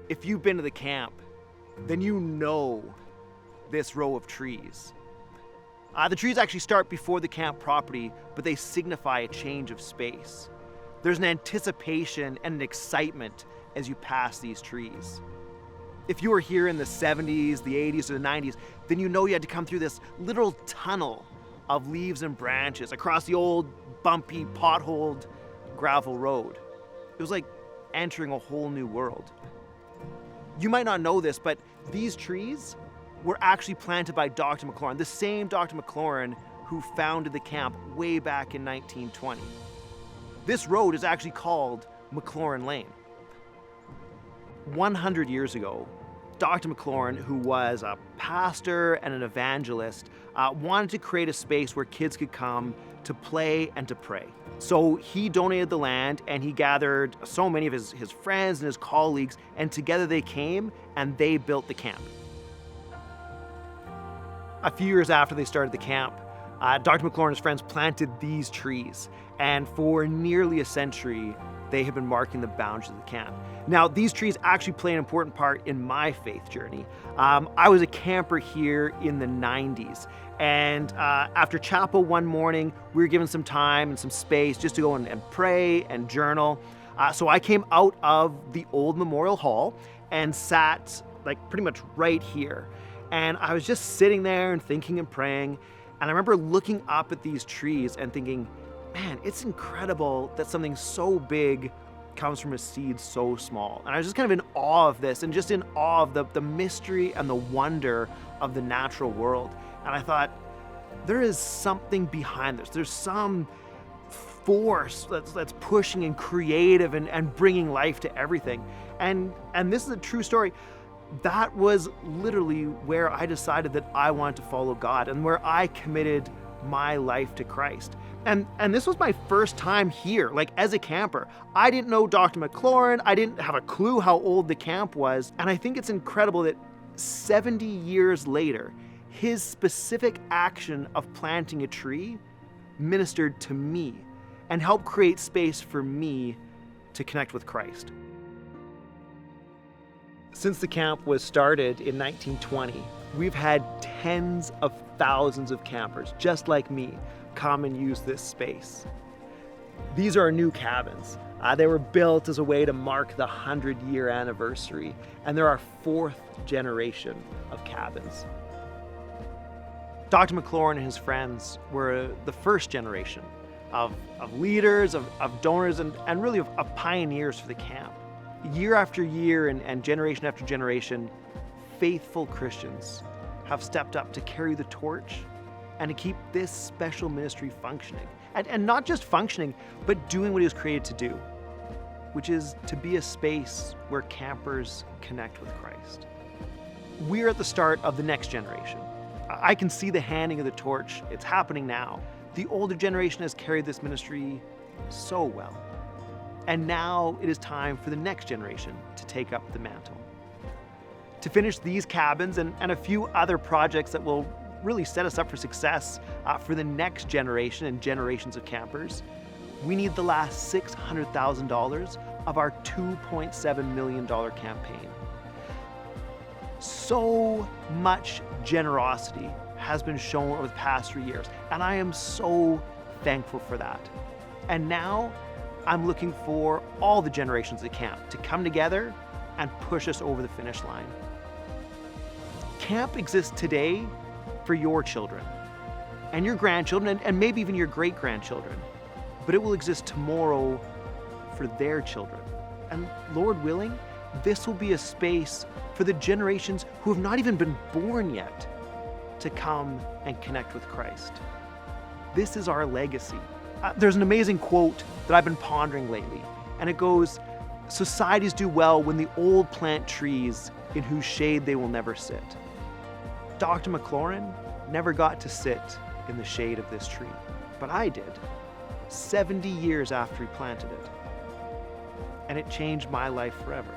If you've been to the camp, then you know this row of trees. The trees actually start before the camp property, but they signify a change of space. There's an anticipation and an excitement as you pass these trees. If you were here in the 70s, the 80s, or the 90s, then you know you had to come through this literal tunnel of leaves and branches across the old, bumpy, potholed gravel road. It was like entering a whole new world. You might not know this, but these trees were actually planted by Dr. McLaurin, the same Dr. McLaurin who founded the camp way back in 1920. This road is actually called McLaurin Lane. 100 years ago, Dr. McLaurin, who was a pastor and an evangelist, wanted to create a space where kids could come to play and to pray. So he donated the land and he gathered so many of his friends and his colleagues, and together they came and they built the camp. A few years after they started the camp, Dr. McLaurin and his friends planted these trees, and for nearly a century, they have been marking the boundaries of the camp. Now, these trees actually play an important part in my faith journey. I was a camper here in the 90s, and after chapel one morning, we were given some time and some space just to go and pray and journal. So I came out of the old memorial hall and sat like pretty much right here. And I was just sitting there and thinking and praying. And I remember looking up at these trees and thinking, man, it's incredible that something so big comes from a seed so small. And I was just kind of in awe of this and just in awe of the mystery and the wonder of the natural world. And I thought, there is something behind this. There's some force that's pushing and creative and bringing life to everything. And this is a true story. That was literally where I decided that I wanted to follow God and where I committed my life to Christ. And this was my first time here, like as a camper. I didn't know Dr. McLaurin. I didn't have a clue how old the camp was. And I think it's incredible that 70 years later, his specific action of planting a tree ministered to me and helped create space for me to connect with Christ. Since the camp was started in 1920, we've had tens of thousands of campers, just like me, come and use this space. These are our new cabins. They were built as a way to mark the 100-year anniversary, and they're our fourth generation of cabins. Dr. McLaurin and his friends were the first generation of leaders, of donors, and really of pioneers for the camp. Year after year and generation after generation, faithful Christians have stepped up to carry the torch and to keep this special ministry functioning. And not just functioning, but doing what it was created to do, which is to be a space where campers connect with Christ. We're at the start of the next generation. I can see the handing of the torch. It's happening now. The older generation has carried this ministry so well. And now it is time for the next generation to take up the mantle. To finish these cabins and a few other projects that will really set us up for success for the next generation and generations of campers, we need the last $600,000 of our $2.7 million campaign. So much generosity has been shown over the past 3 years, and I am so thankful for that. And now I'm looking for all the generations of camp to come together and push us over the finish line. Camp exists today for your children and your grandchildren and maybe even your great-grandchildren, but it will exist tomorrow for their children. And Lord willing, this will be a space for the generations who have not even been born yet to come and connect with Christ. This is our legacy. There's an amazing quote that I've been pondering lately, and it goes, "Societies do well when the old plant trees in whose shade they will never sit." Dr. McLaurin never got to sit in the shade of this tree, but I did, 70 years after he planted it. And it changed my life forever.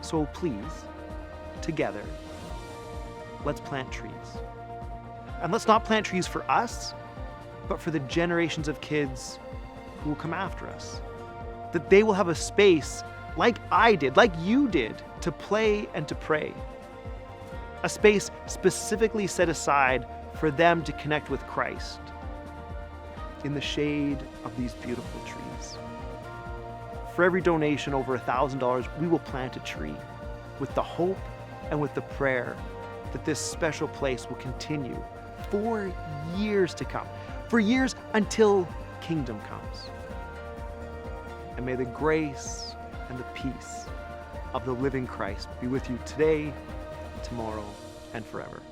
So please, together, let's plant trees. And let's not plant trees for us, but for the generations of kids who will come after us. That they will have a space like I did, like you did, to play and to pray. A space specifically set aside for them to connect with Christ in the shade of these beautiful trees. For every donation over $1,000, we will plant a tree with the hope and with the prayer that this special place will continue for years to come, for years until kingdom comes. And may the grace and the peace of the living Christ be with you today, tomorrow, and forever.